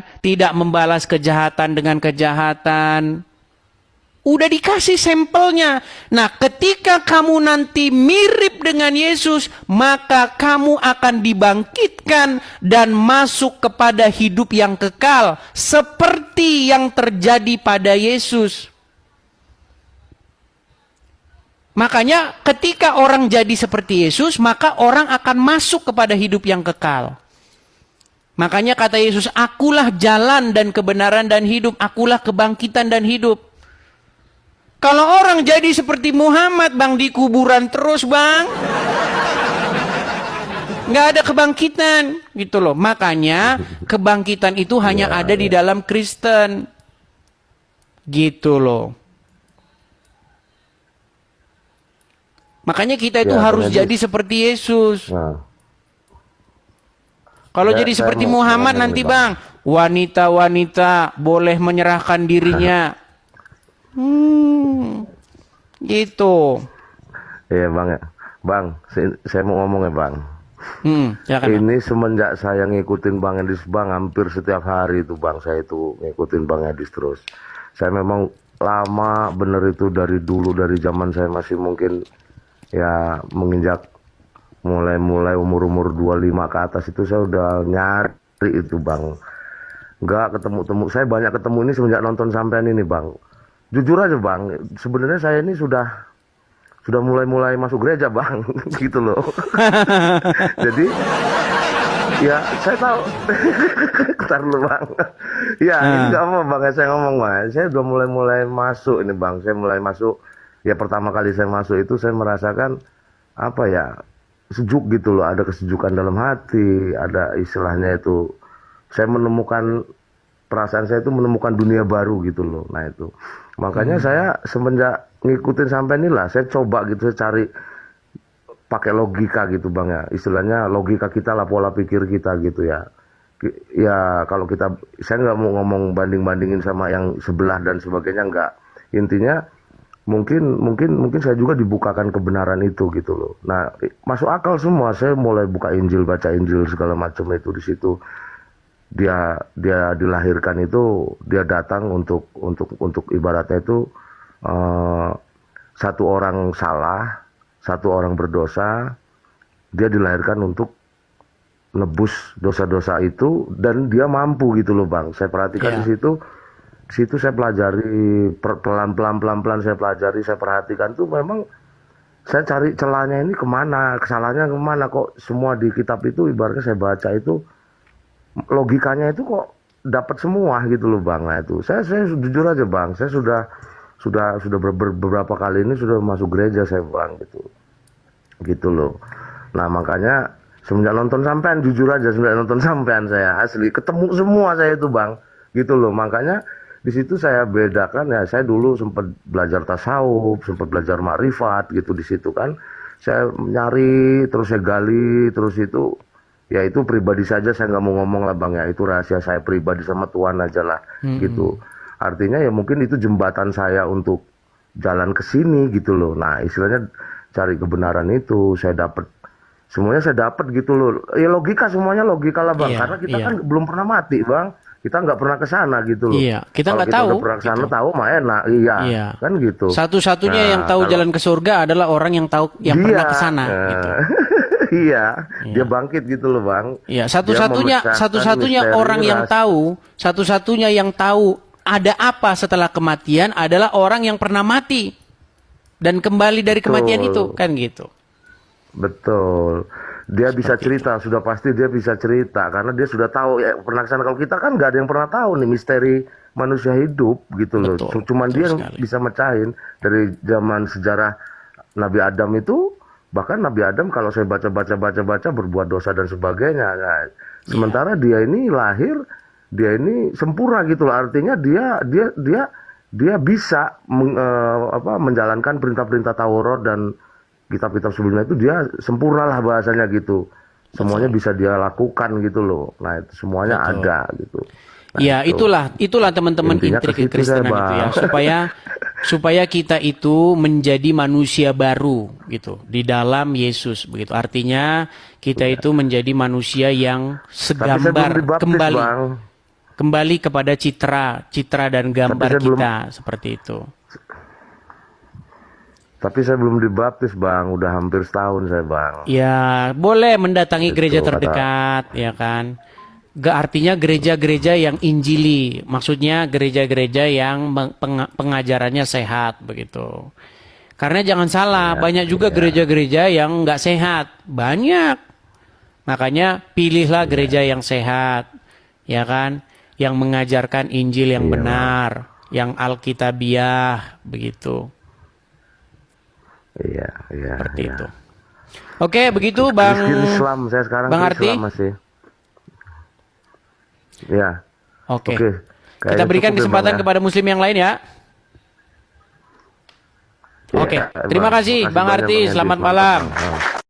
kan? Tidak membalas kejahatan dengan kejahatan. Udah dikasih sampelnya. Nah, ketika kamu nanti mirip dengan Yesus, maka kamu akan dibangkitkan dan masuk kepada hidup yang kekal, seperti yang terjadi pada Yesus. Makanya ketika orang jadi seperti Yesus, maka orang akan masuk kepada hidup yang kekal. Makanya kata Yesus, akulah jalan dan kebenaran dan hidup, akulah kebangkitan dan hidup. Kalau orang jadi seperti Muhammad, Bang, di kuburan terus, Bang. Nggak ada kebangkitan, gitu loh. Makanya kebangkitan itu hanya ada di dalam Kristen. Gitu loh. Makanya kita itu harus jadi seperti Yesus. Nah, Kalau jadi seperti Muhammad nanti, Bang, wanita-wanita boleh menyerahkan dirinya. Gitu. iya Bang ya. Bang, saya mau ngomong ya Bang. Ini semenjak saya ngikutin Bang Edis Bang, hampir setiap hari itu Bang, saya itu ngikutin Bang Edis terus. Saya memang lama bener itu dari dulu, dari zaman saya masih mungkin ya menginjak mulai umur 25 ke atas itu saya udah nyari itu Bang. Nggak ketemu-temu. Saya banyak ketemu ini semenjak nonton sampean ini Bang. Jujur aja Bang, sebenarnya saya ini sudah mulai masuk gereja Bang, gitu loh. Jadi ya saya tahu. Bentar dulu Bang. Ya ini nggak apa Bang, saya ngomong Bang. Saya udah mulai masuk ini Bang. Saya mulai masuk. Ya pertama kali saya masuk itu saya merasakan apa ya, sejuk gitu loh. Ada kesejukan dalam hati. Ada istilahnya itu. Saya menemukan perasaan saya itu menemukan dunia baru gitu loh. Nah itu. Makanya saya semenjak ngikutin sampai inilah, saya coba gitu, saya cari pakai logika gitu Bang ya. Istilahnya logika kita lah, pola pikir kita gitu ya. Ya kalau kita, saya nggak mau ngomong banding-bandingin sama yang sebelah dan sebagainya, nggak. Intinya mungkin saya juga dibukakan kebenaran itu gitu loh. Nah masuk akal semua, saya mulai buka Injil, baca Injil segala macam itu di situ. Dia dilahirkan itu, dia datang untuk ibaratnya itu satu orang salah, satu orang berdosa, dia dilahirkan untuk nebus dosa-dosa itu, dan dia mampu gitu loh Bang. Saya perhatikan di situ saya pelajari pelan-pelan saya pelajari, saya perhatikan tuh memang saya cari celahnya ini kemana, kesalahannya kemana, kok semua di kitab itu ibaratnya saya baca itu logikanya itu kok dapat semua gitu loh Bang. Nah itu saya jujur aja Bang, saya sudah beberapa kali ini sudah masuk gereja saya Bang, gitu loh. Nah makanya semenjak nonton sampean, jujur aja semenjak nonton sampean saya asli ketemu semua saya itu Bang, gitu loh. Makanya di situ saya bedakan ya, saya dulu sempat belajar tasawuf, sempat belajar makrifat gitu di situ kan. Saya nyari terus, saya gali terus itu. Ya itu pribadi saja, saya nggak mau ngomong lah Bang ya, itu rahasia saya pribadi sama Tuhan aja lah gitu. Artinya ya mungkin itu jembatan saya untuk jalan ke sini gitu loh. Nah istilahnya cari kebenaran itu, semuanya saya dapat gitu loh. Ya logika, semuanya logika lah Bang, karena kita kan belum pernah mati Bang, kita nggak pernah ke sana gitu loh. Kita nggak tahu. Kalau kita pernah ke sana tahu mah enak, kan gitu. Satu-satunya yang tahu jalan ke surga adalah orang yang tahu, yang pernah ke sana. Gitu. Dia bangkit gitu loh Bang. Iya, satu-satunya orang yang tahu, satu-satunya yang tahu ada apa setelah kematian adalah orang yang pernah mati dan kembali dari kematian itu, kan gitu. Betul. Dia bisa cerita, sudah pasti dia bisa cerita karena dia sudah tahu ya, pernah kesana. Kalau kita kan nggak ada yang pernah tahu nih misteri manusia hidup gitu loh. Cuman dia yang bisa mecahin dari zaman sejarah Nabi Adam itu. Bahkan Nabi Adam kalau saya baca berbuat dosa dan sebagainya. Nah, sementara dia ini lahir, dia ini sempurna gitu loh. Artinya dia bisa menjalankan perintah-perintah Taurat dan kitab-kitab sebelumnya itu, dia sempurna lah bahasanya gitu. Semuanya bisa dia lakukan gitu loh. Nah itu semuanya ada gitu. Nah, ya itulah teman-teman intrik kekristenan itu ya, supaya kita itu menjadi manusia baru gitu di dalam Yesus begitu. Artinya kita itu menjadi manusia yang segambar kembali. Bang. Kembali kepada citra dan gambar saya belum- kita seperti itu. Tapi saya belum dibaptis bang, udah hampir setahun saya bang. Ya, boleh mendatangi Itu gereja kata- terdekat, ya kan? Artinya gereja-gereja yang injili, maksudnya gereja-gereja yang pengajarannya sehat begitu. Karena jangan salah, banyak juga gereja-gereja yang nggak sehat, banyak. Makanya pilihlah gereja yang sehat, ya kan? Yang mengajarkan Injil yang benar, yang Alkitabiah begitu. Iya. Seperti iya. itu. Oke, begitu Bang Miskin Islam, saya sekarang Bang ke Arti. Islam masih. Ya. Oke. Oke. Kita Kayaknya berikan cukup ya, kesempatan Bang, ya. kepada muslim yang lain ya. Ya, Oke. Terima Bang. kasih Makasih Bang banyak, Arti. Bang Edi. Selamat Mantap, malam. Bang.